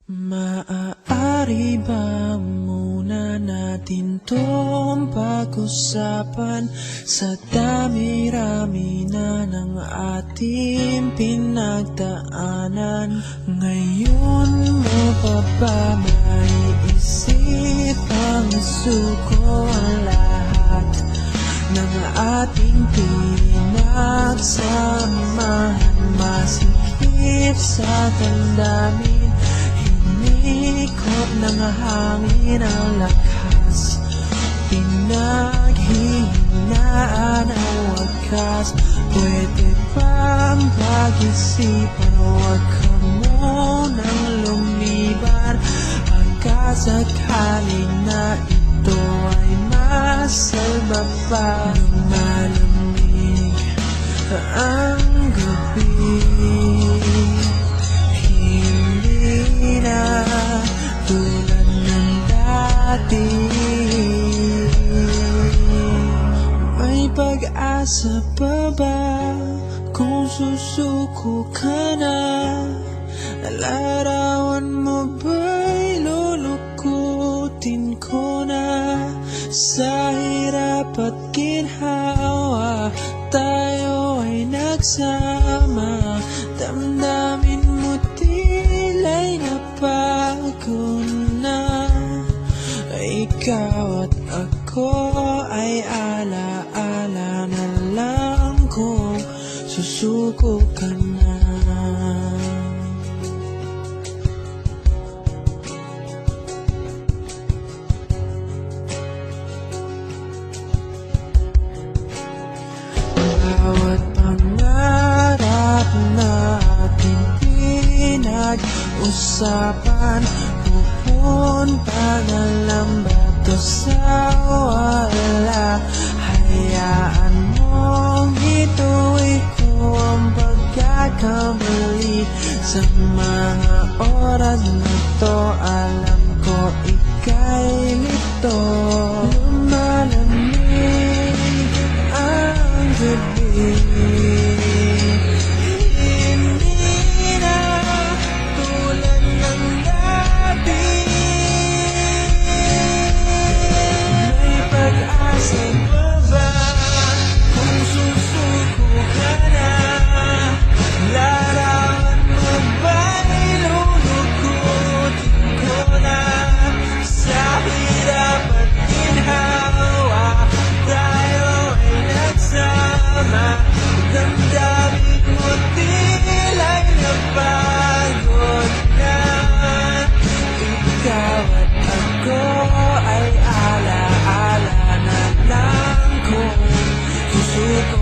Maaari ba muna natin tong pag-usapan sa dami-rami na ng ating pinagdaanan? Ngayon mo pa ba maiisip ang isuko ang lahat ng ating pinagsamahan? Masikip sa damdamin, ikot ng hangin ang lakas, pinaghihinaan ang wakas. Pwede bang pag-isipan, huwag ka munang lumiban, pagkasakaling na ito ay masalba pa. Lumalamig ang gabi, tulad ng dati. May pag-asa pa ba kung susuko ka na? Larawan mo ba'y lulukutin ko na? Sa hirap at ginhawa tayo ay nagsama, damdamin mo tila'y napagod na. Ikaw at ako ay alaala na lang kung susuko ka na. Bawat pangarap natin pinag-usapan, pupunta na lang ba to sa wala? Hayaan mong ito'y ko ang pagkakamali. Sa mga oras na to, alam ko ika'y lito. Lumalamig ang gabi, damdamin mo tila'y napagod na. Ikaw at ako ay alaala na lang kung susuko